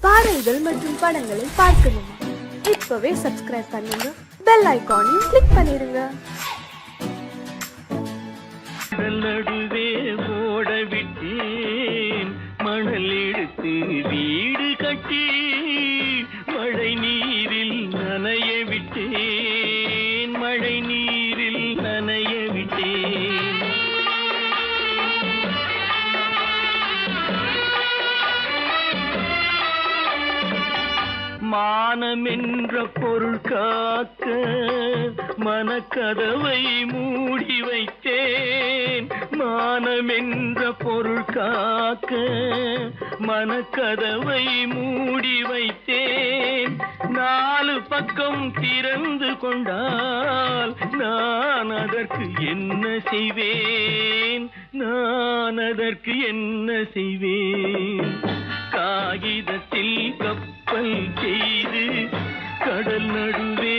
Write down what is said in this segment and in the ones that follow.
பாடல்கள் மற்றும் படங்களை பார்க்கணுமா? இப்பவே சப்ஸ்கிரைப் பண்ணுங்க, பெல் ஐகானையும் கிளிக் பண்ணிருங்க. நடுவே ஓட விட்டேன் மணல் எடுத்து வீடு கட்டி மழை நீரில் நனைய விட்டேன், மழை நீரில் நனைய விட்டேன். மானம் என்ற பொருள் காக்க மனக்கதவை மூடி வைத்தேன், மானம் என்ற பொருள் காக்க மனக்கதவை மூடி வைத்தேன். நாலு பக்கம் திறந்து கொண்டால் நான் அதற்கு என்ன செய்வேன், நான் அதற்கு என்ன செய்வேன்? காகிதத்தில் கப்பல் செய்து கடல் நடுவே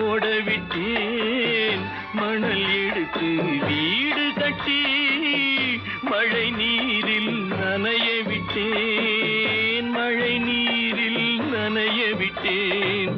ஓட விட்டேன், மணல் எடுத்து வீடு கட்டி மழை நீரில் நனைய விட்டேன், மழை நீரில் நனைய விட்டேன்.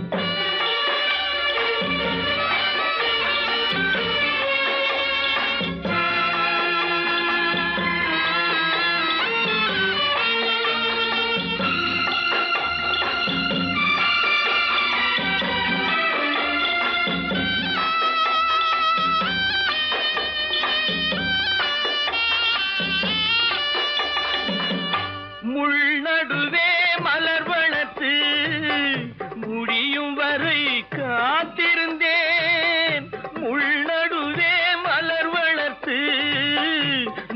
முள்நடுவே மலர் வளர்த்து முடியும் வரை காத்திருந்தேன், முள்நடுவே மலர் வளர்த்து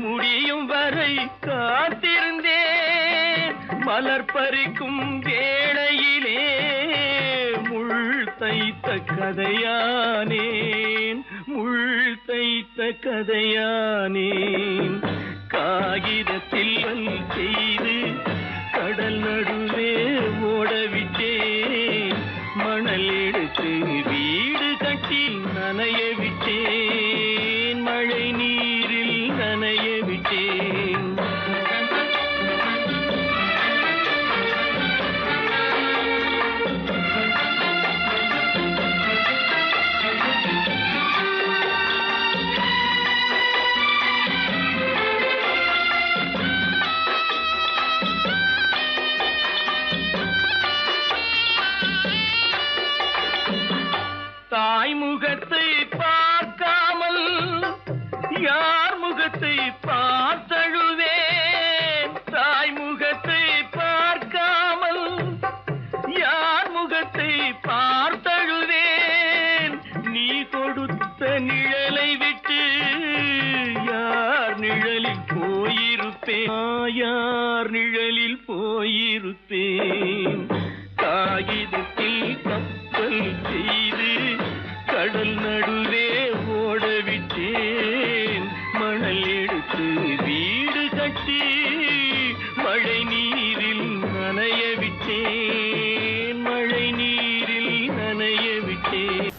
முடியும் வரை காத்திருந்தேன். மலர் பறிக்கும் வேளையிலே முள் தைத்த கதையானேன், முள் தைத்த கதையானேன். காகிதத்தில் செய்து கடல் நடுவே ஓடவிட்டேன், மணல் எடுத்து வீடு கட்டி நனைய விட்டேன், மழை நீரில் நனைய விட்டேன். தாய் முகத்தை பார்க்காமல் யார் முகத்தை பார்த்தழுவேன், தாய் முகத்தை பார்க்காமல் யார் முகத்தை பார்த்தழுவேன். நீ கொடுத்த நிழலை விட்டு யார் நிழலில் போயிருப்பேன், யார் நிழலில் போயிருப்பேன். காகிதத்தில் கப்பல் செய்து கடல் நடுவே ஓடவிட்டேன், மணல் எடுத்து வீடு கட்டி மழை நீரில் நனைய விட்டேன், மழை நீரில் நனைய விட்டேன்.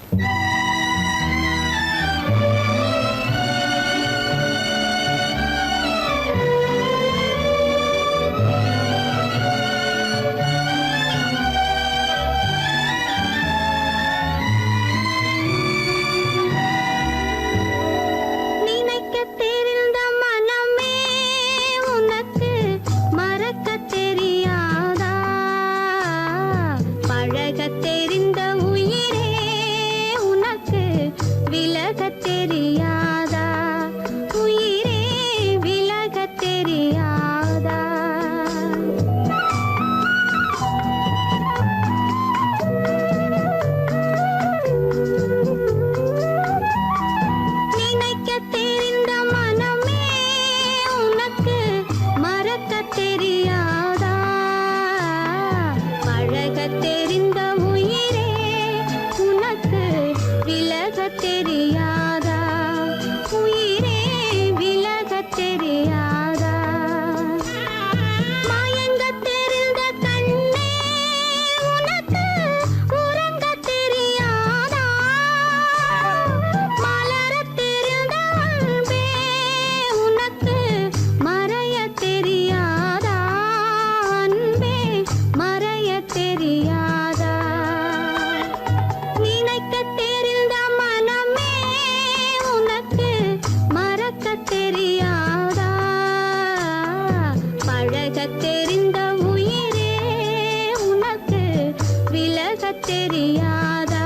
தெரியாதா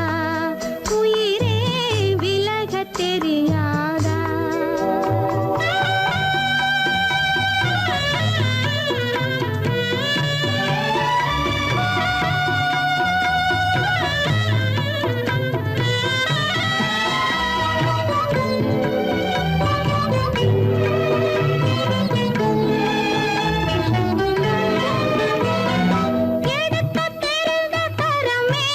உயிரே விலக தெரியாதா எடுக்க தெரிந்த கரமே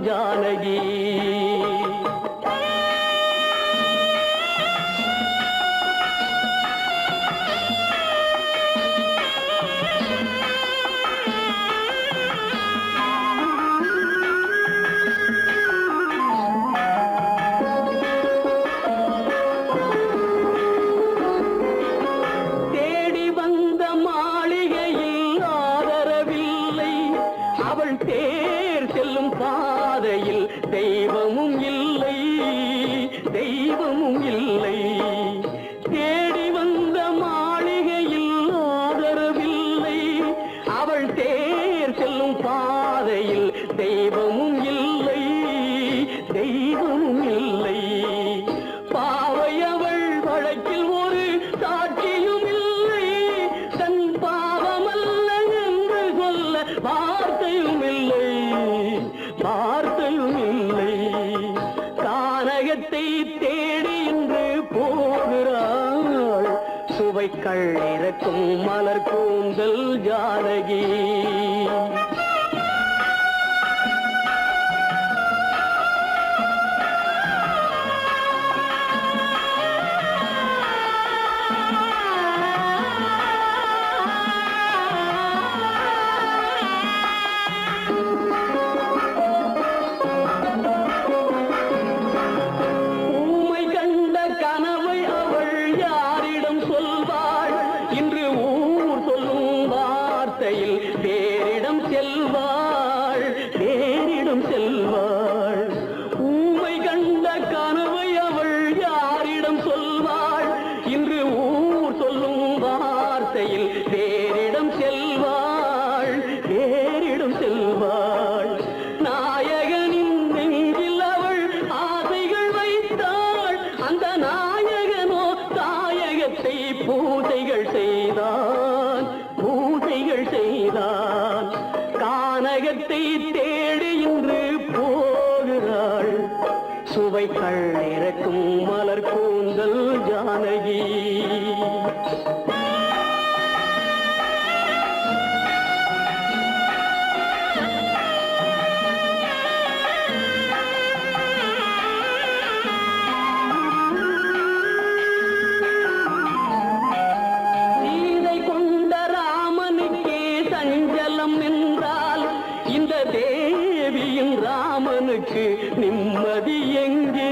ஜானகி. தெய்வமும் இல்லை, தெய்வமும் இல்லை. தேடி வந்த மாளிகையில் ஆதரவில்லை, அவள் தேர் செல்லும் பாதையில் தெய்வமும் இல்லை, தெய்வமும் இல்லை. பாவை அவள் வழக்கில் ஒரு சாட்சியும் இல்லை, தன் பாவமல்ல என்று சொல்ல வார்த்தையும் இல்லை, வார்த்தையும் இல்லை. கானகத்தை தேடி இன்று போகிறாள், சுவைக்கள் இறக்கும் மலர் கூந்தல் ஜானகி. வேறிடம் செல்வாள், வேறிடம் செல்வாள். ஊமை கண்ட கனவை அவள் யாரிடம் சொல்வாள், இன்று ஊர் சொல்லும் வார்த்தையில் வேறிடம் செல்வாள், வேறிடம் செல்வாள். நாயகனின் நெஞ்சில் அவள் ஆசைகள் வைத்தாள், அந்த நாயகனோ தாயகத்தை பூசைகள் செய்தான், பூசைகள் செய்தான். கானகத்தை தேடி இன்று போகிறாள், சுவைக்கள் இறக்கும் மலர் கூந்தல் ஜானகி. இந்த தேவியின் ராமனுக்கு நிம்மதி எங்கே,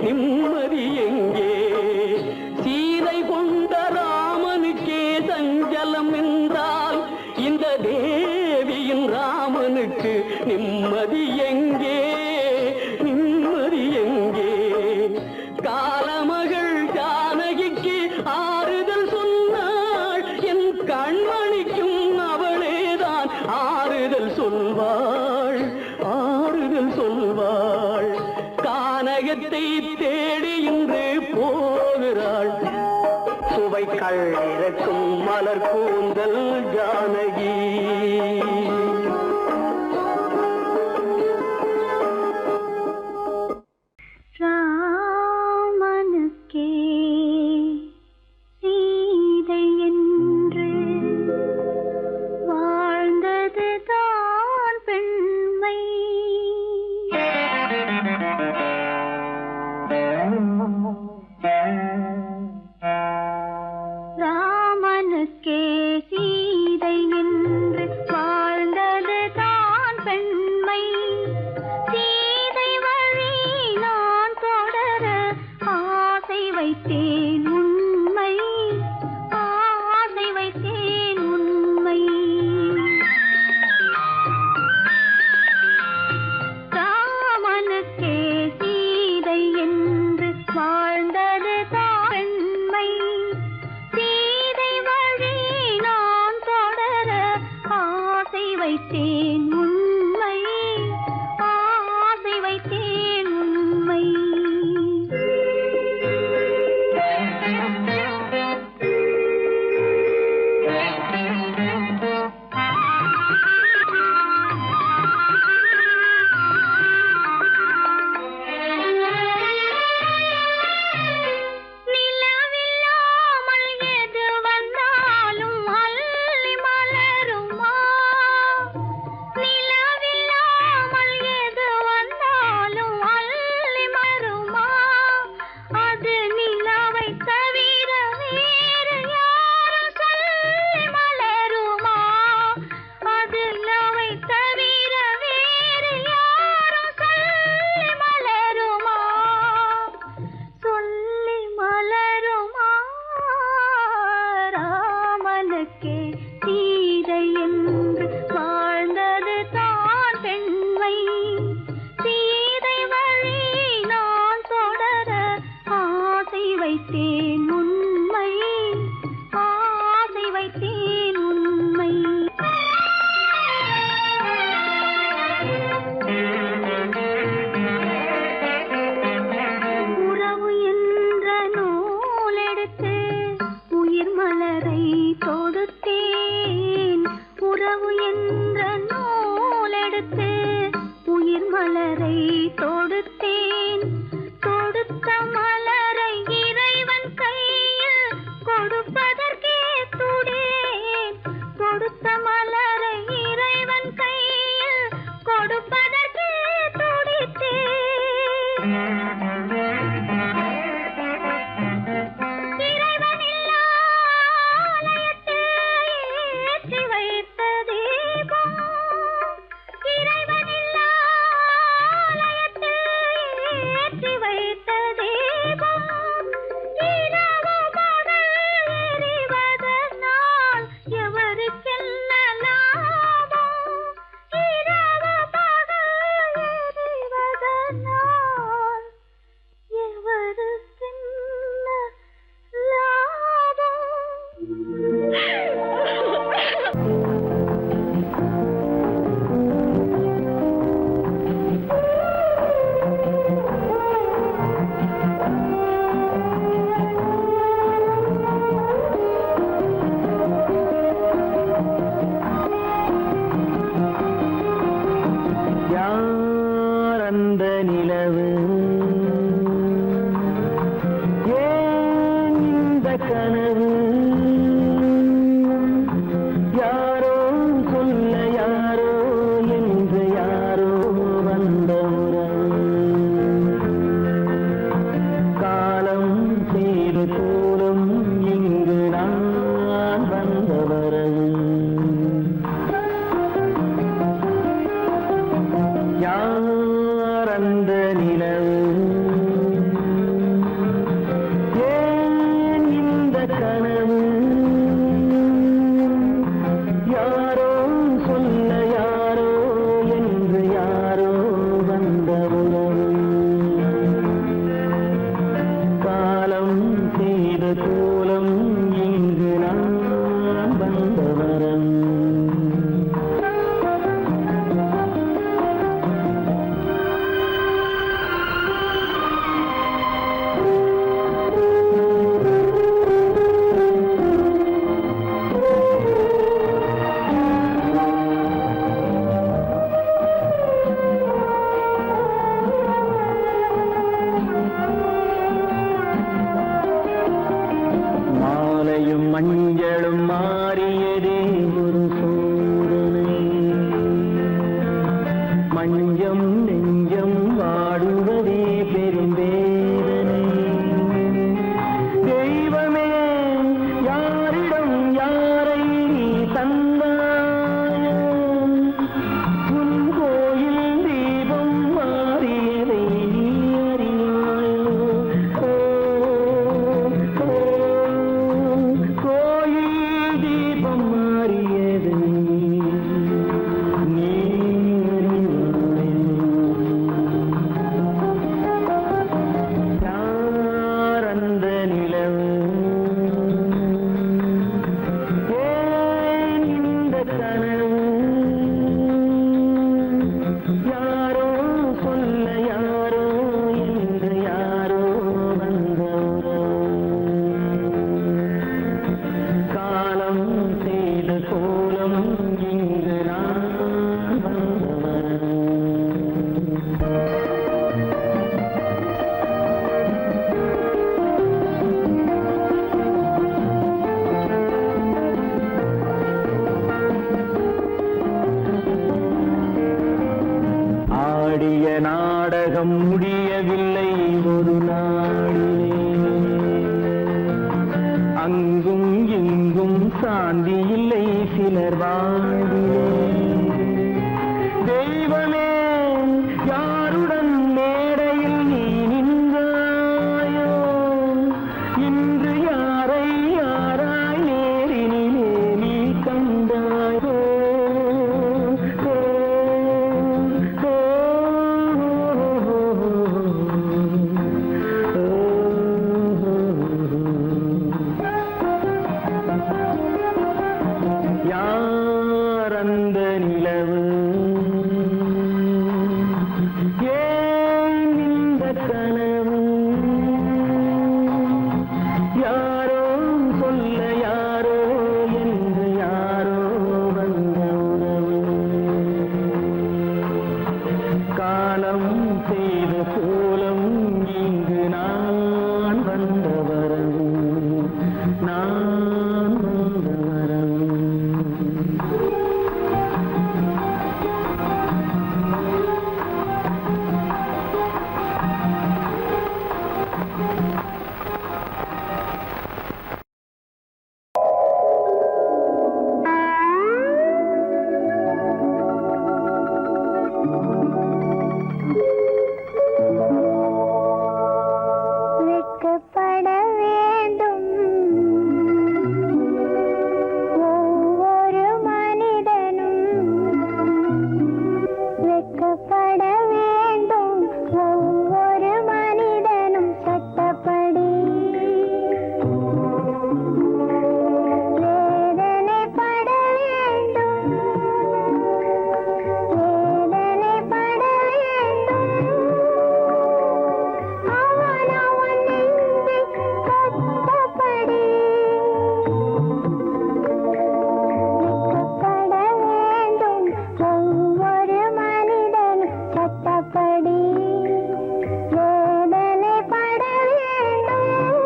நிம்மதி எங்கே? சீதை கொண்ட ராமனுக்கே சஞ்சலம் என்றால் இந்த தேவியின் ராமனுக்கு நிம்மதி எங்கே, நிம்மதி எங்கே? காலமகள் ஜானகிக்கு ஆறுதல் சொன்னாள், என் கண்மணிக்கும் அவளேதான் ஆறுதல் சொல்வாள், ஆறுதல் சொல்வாள். கானகத்தை தேடி இன்று போகிறாள், சுவைக்கள் இறக்கும் மலர் கூந்தல் ஜானகி. ராமனுக்கே சீதை என்று வாழ்ந்தது தான் பெண்மை. ராமனுக்கே சீதை என்று மலரை தொடுத்தேன், தொடுத்த மலரை இறைவன் கையில் கொடுப்பதற்கே துடித்தேன், கொடுத்த மலரை இறைவன் கையில் கொடுப்பதற்கே துடித்தேன். மஞ்சளும் மாறியதே ஒரு சோதனை, மஞ்சம் நெஞ்சம் வாடுவதே பெரும் வேதனை. தெய்வமே யாரிடம் யாரை நீ தந்தாயோ, உன் கோயில் தீபம் மாறியதை நீ அறியாயோ. நாடகம் முடியவில்லை ஒரு நாளிலே, அங்கும் இங்கும் சாந்தி இல்லை சிலர் வாழ்விலே. தெய்வமே யாருடன் மேடையில் நீ நின்றாயோ, இன்று யாரை யாராய் நேரினிலே நீ கண்டாயோ. யார் அந்த வெட்கப்பட வேண்டும் ஒவ்வொரு மனிதனும், வெட்கப்பட வேண்டும் ஒவ்வொரு மனிதனும் சட்டப்படி. வேதனைப்பட வேண்டும், வேதனைப்பட வேண்டும். அவன் அவன் நெஞ்சை கட்டப்படி. வெட்கப்பட வேண்டும் ஒவ்வொரு மனிதனும் சட்டப்படி. வேதனைப்பட வேண்டும்,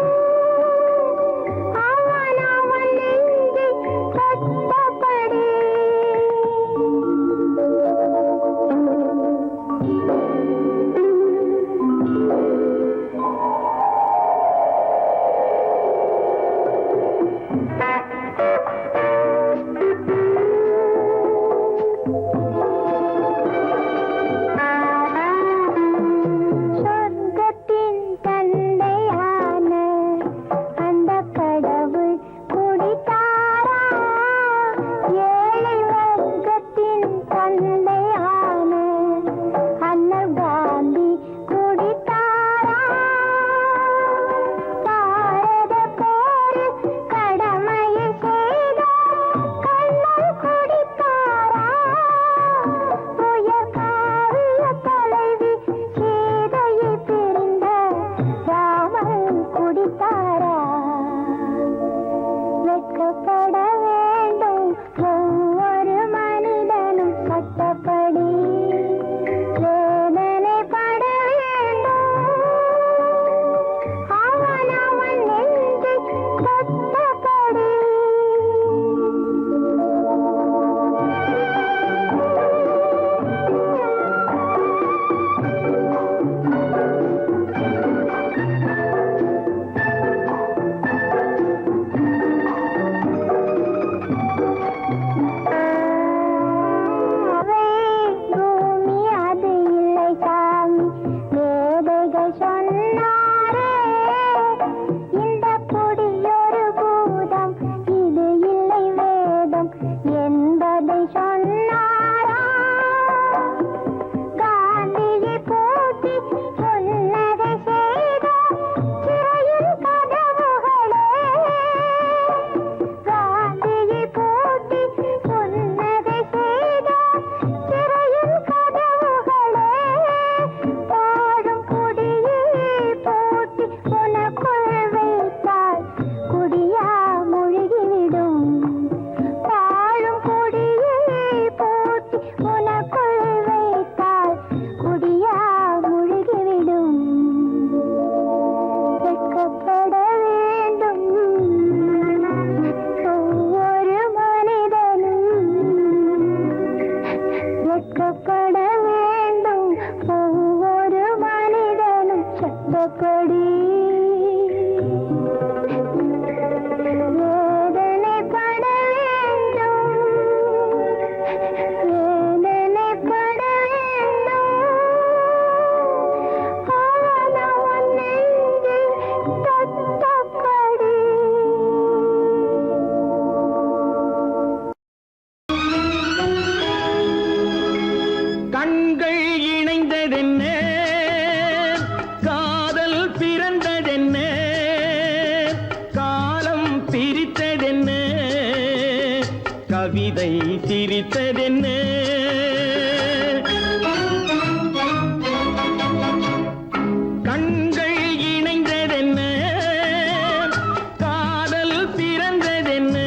அவன் அவன் நெஞ்சை கட்டப்படி. சொர்க்கத்தின் தந்தையான அந்த கடவுள் குடித்தாரா? ஏழை வர்க்கத்தின் தந்தையான அண்ணல் காந்தி குடித்தாரா? பாரத போரில் கடமையை செய்த கண்ணன் குடித்தாரா? உயர் காவிய தலைவி சீதையை பிரிந்த ராமன் குடித்தாரா? வெட்கப்பட வேண்டும் ஒவ்வொரு மனிதனும் சட்டப்படி. வேதனைப்பட வேண்டும், அவன் அவன் நெஞ்சை கட்டப்படி. அவை பூமி அது இல்லை சாமி, மேதைகள் சொன்னாரே. இந்த குடியொரு பூதம், இது இல்லை வேதம் என்பதை சொன்னாரா? காந்தியை போற்றி புன்னகை செய்த சிறையின் கதவுகளே, காந்தியை போற்றி புன்னகை செய்த சிறையின் கதவுகளே, பாடும் குடியை போற்றி உனக்குள் வைத்தால் குடியா முழுகிவிடும். பாழும் குடியை போற்றி உனக்குள் வைத்தால் குடியா முழுகிவிடும். வெட்கப்பட வேண்டும் ஒவ்வொரு மனிதனும், வெட்கப்பட வேண்டும் ஒவ்வொரு மனிதனும் சட்டப்படி. வேதனைப்பட வேண்டும், வேதனைப்பட வேண்டும், அவன் அவன் நெஞ்சை தட்டப்படி. கண்கள் இணைந்ததென்ன, காதல் பிறந்ததென்ன, காலம் பிரித்ததென்ன, கவிதை சிரித்ததென்ன. கண்கள் இணைந்ததென்ன, காதல் பிறந்ததென்ன,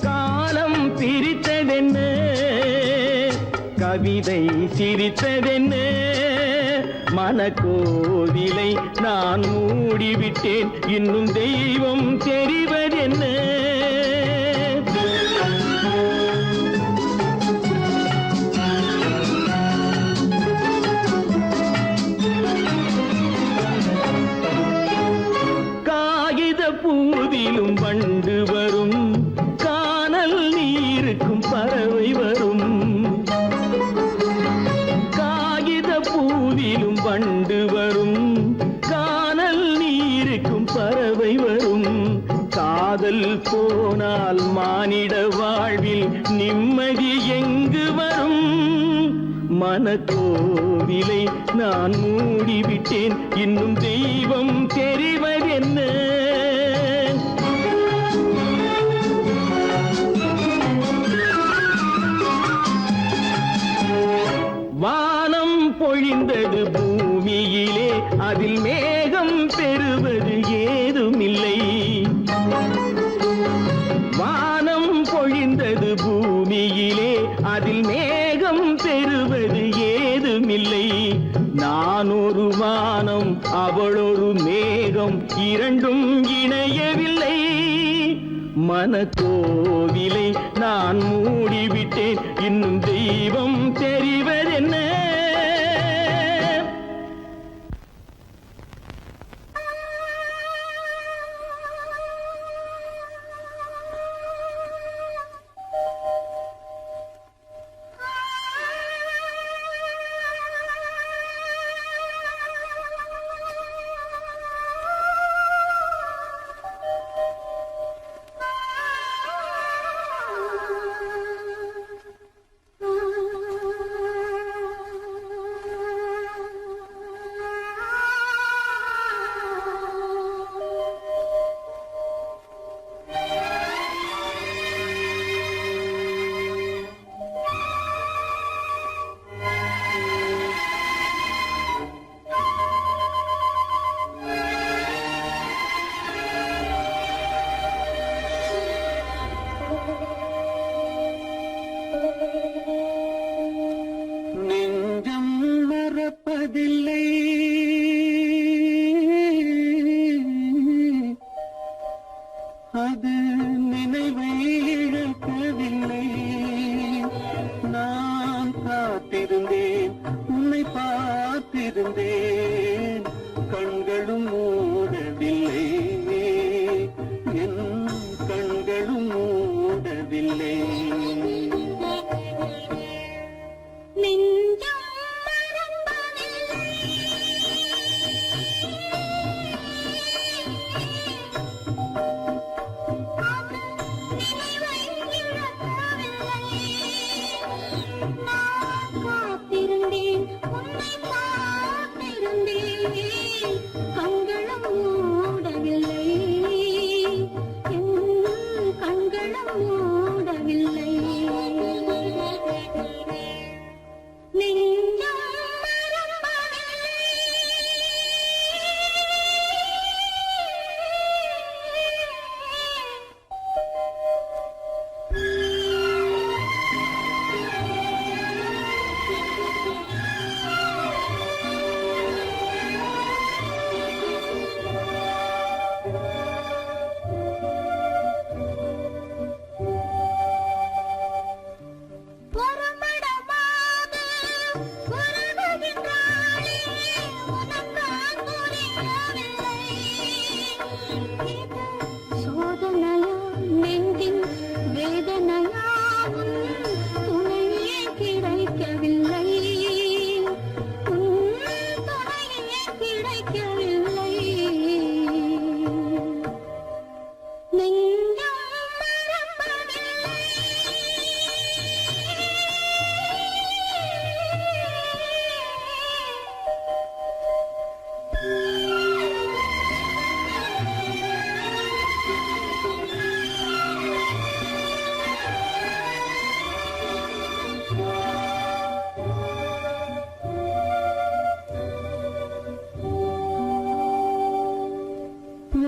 காலம் பிரித்ததென்ன, கவிதை சிரித்ததென்ன. மனக்கோவிலை நான் மூடிவிட்டேன், இன்னும் தெய்வம் தெரிவதென்ன. காகித பூவிலும் வண்டு வரும், கானல் நீருக்கும் பறவை வரும். காகித மனக்கோவிலை நான் மூடிவிட்டேன், இன்னும் தெய்வம் தெரிவதென்ன? வானம் பொழிந்தது பூமியிலே, அதில் மேகம் பெறுவது ஏதுமில்லை. வானம் பொழிந்தது பூமியிலே, அதில் மேகம் பெறுவது ஏதுமில்லை. நான் ஒரு வானம், அவளொரு மேகம், இரண்டும் இணையவில்லை. மனக்கோவிலை நான் மூடிவிட்டேன், இன்னும் தெய்வம் தெரிவதென்ன? நெஞ்சம் மறப்பதில்லை, அது நினைவை இழக்கவில்லை. நான் காத்திருந்தேன், உன்னை பார்த்திருந்தேன், கண்களும் மூடவில்லை, என் கண்களும் மூடவில்லை. கண்களும் மூடவில்லை, என் கண்களும் மூடவில்லை. நெஞ்சம் சோதனையா நெஞ்சின் வேதனையாவும் துணையே கிடைக்கவில்லை, துணையே கிடைக்கவில்லை. நெஞ்சம் மறப்பதில்லை.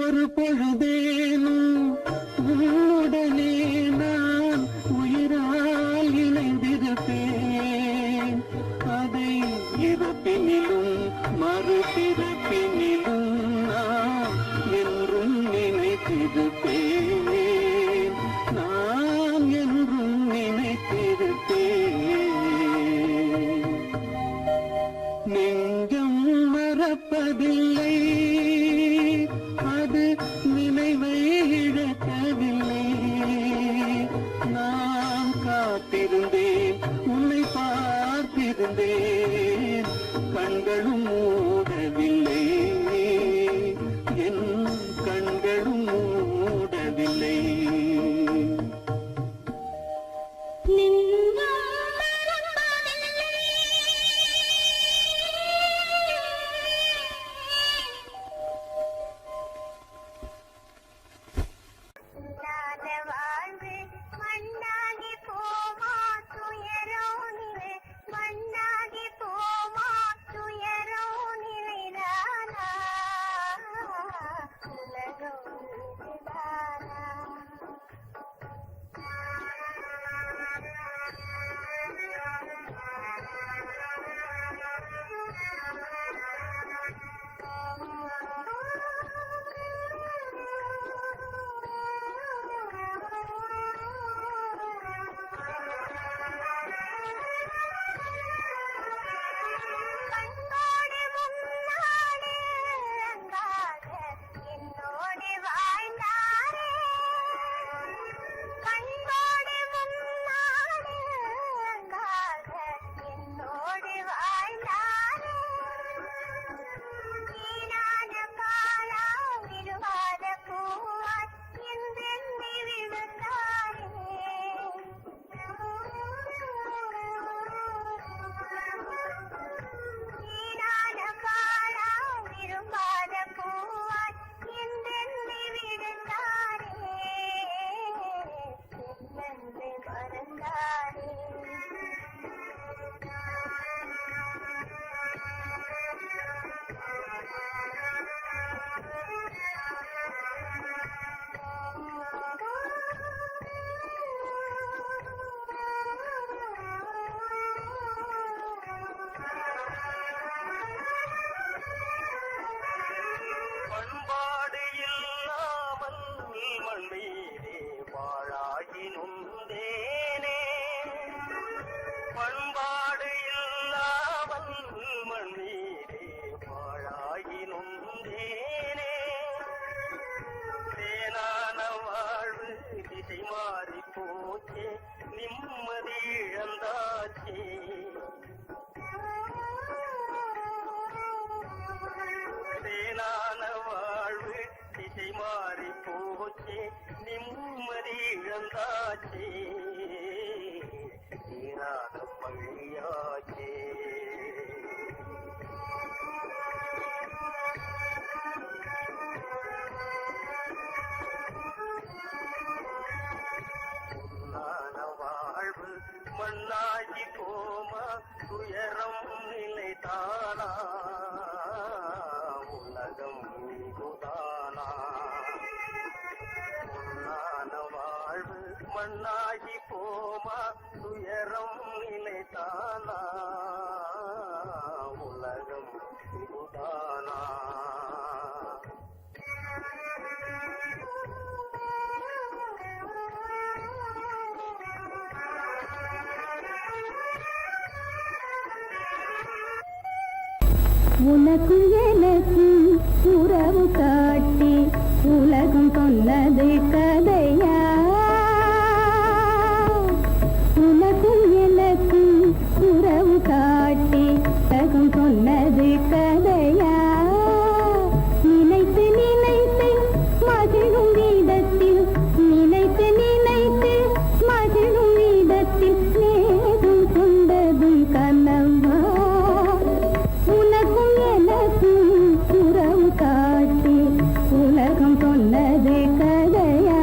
ஒரு பொழுதேனும் உன்னுடனே நான் உயிரால் இணைந்திருப்பேன். அதை இறப்பினிலும் மறுபிறப்பினிலும் நான் என்றும் நினைத்திருப்பேன், நான் என்றும் நினைத்திருப்பேன். நெஞ்சம் மறப்பதில்லை, அது நினைவை இழக்கவில்லை. நான் காத்திருந்தேன், உன்னை பார்த்திருந்தேன், கண்களும் மூடவில்லை, என் கண்களும் மூடவில்லை. நெஞ்சம் மறப்பதில்லை. செய்தாச்சே தீராத பழியாச்சே வாழ்வு மண்ணாகி போமா துயரம் நிலைதானா உலகம் இதுதானா பொன்னான வாழ்வு மண்ணாகி போமா துயரம் நிலைதானா உலகம் இதுதானா உனக்கும் எனக்கும் உறவு காட்டி உலகம் சொன்னது கதையா உனக்கும் எனக்கும் உறவு காட்டி உலகம் சொன்னது கதையா நினைத்து நினைத்து மகிழும் வீதத்தில் நினைத்து நினைத்து மகிழும் வீதத்தில் நேரும் கொண்டதும் கனவா உனக்கும் எனக்கும் உறவு காட்டி உலகம் சொன்னது கதையா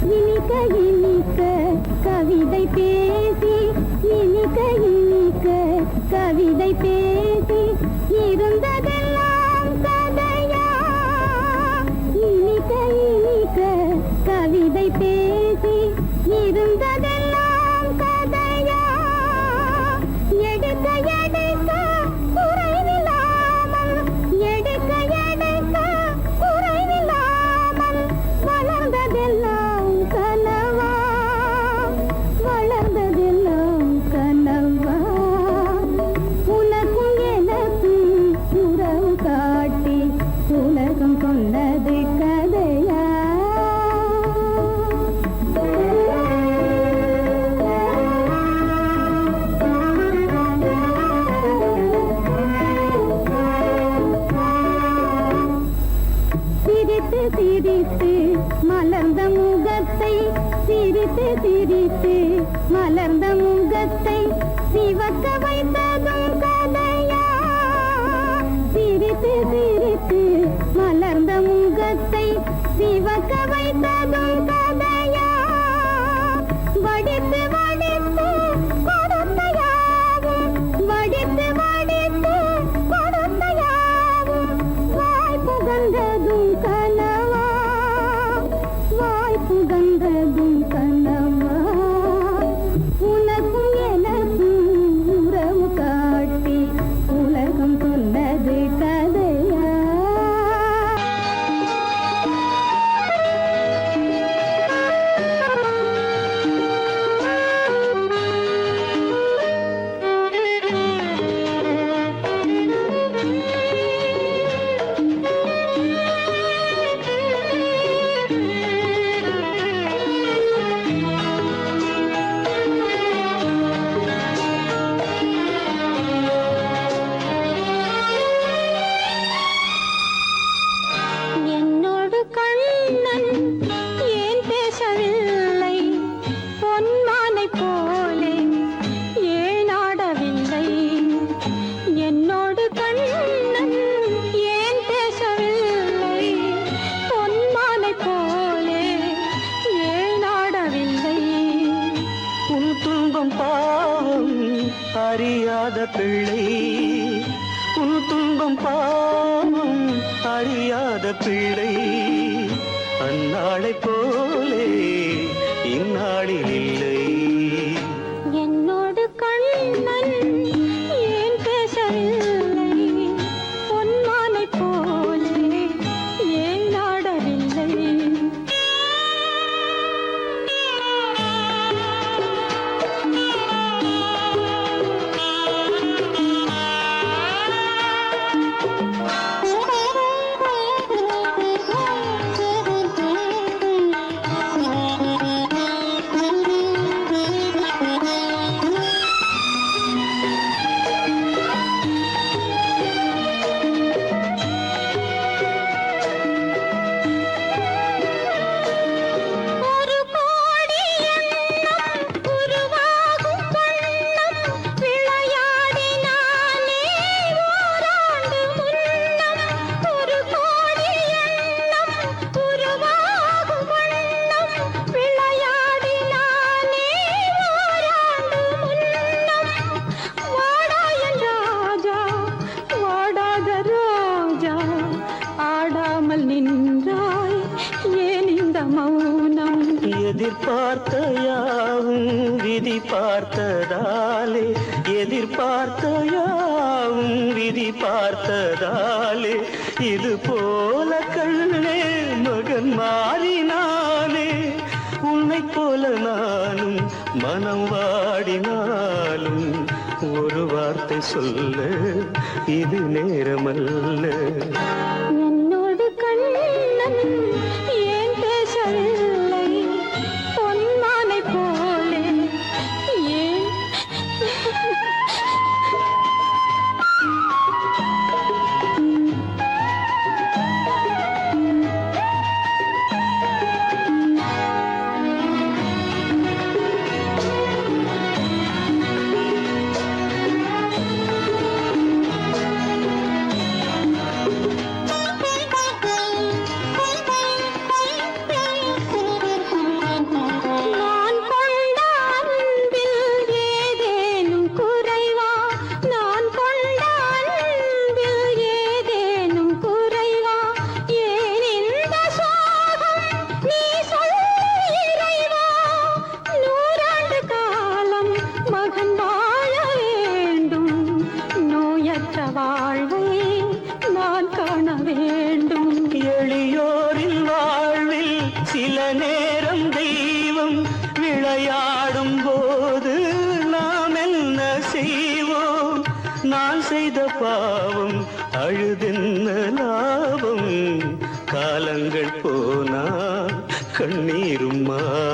இனிக்க இனிக்க கவிதை பேசி இனிக்க இனிக்க கவிதை பேசி இருந்ததெல்லாம் கதையா இனிக்க இனிக்க கவிதை பேசி இருந்ததெல்லாம் கதையா எடுக்க எடுக்க குறைவில்லாமல் எடுக்க எடுக்க குறைவில்லாமல் வளர்ந்ததெல்லாம் கனவா வளர்ந்ததெல்லாம் கனவா உனக்கும் எனக்கும் உறவு காட்டி உலகம் சொன்னது கதையா சிரித்து சிரித்து மலர்ந்த முகத்தை சிரித்து சிரித்து மலர்ந்த முகத்தை சிவக்க வைத்ததும் கதையா சிரித்து சிரித்து மலர்ந்த முகத்தை சிவக்க வைத்ததும் கதையா வடித்து வடித்து கொடுத்தையாவும் வடித்து வடித்து கொடுத்தையாவும் வாய் புகழ்ந்ததும் கனவா வாய் புகழ்ந்ததும் கனவா உனக்கும் எனக்கும் உறவு காட்டி உலகம் சொன்னது கதையா என்னோடு கண்ணன் ஏன் பேசவில்லை பொன்மானை போலே ஏன் ஆடவில்லை என்னோடு கண்ணன் ஏன் பேசவில்லை பொன்மானை போலே ஏன் ஆடவில்லை உன் துன்பம் பாவம் அறியாத பிள்ளை உன் துன்பம் பாவம் அறியாத பிள்ளை அந்நாளை போலே இந்நாளில் இல்லை என்னோடு கண்ணன் ஏன் பேசவில்லை பொன்மானை போலே ஏன் ஆடவில்லை எதிர்பார்த்த யாவும் விதி பார்த்ததாலே, எதிர்பார்த்த யாவும் விதி பார்த்ததாலே, இது போல கண்ணே மகன் மாறினானே. உன்னை போல நானும் மனம் வாடினாலும் ஒரு வார்த்தை சொல்ல இது நேரமல்ல. என்னோடு கண்ணன் ஏன் பேசவில்லை பொன்மானை போலே ஏன் நான் கொண்ட அன்பில் ஏதேனும் குறைவா, நான் கொண்ட அன்பில் ஏதேனும் குறைவா, ஏன் இந்த சோகம் நீ சொல் இறைவா. நூறாண்டு காலம் மகன் வாழ வேண்டும், நோயற்ற வாழ்வை நான் காண வேண்டும். எளியோரின் வாழ்வில் சில நேரம் தெய்வம் விளையாடும் போது நாம் என்ன செய்வோம்? நான் செய்த பாவம் அழுதென்ன லாபம்? காலங்கள் போனா கண்ணீரும் மாறும்.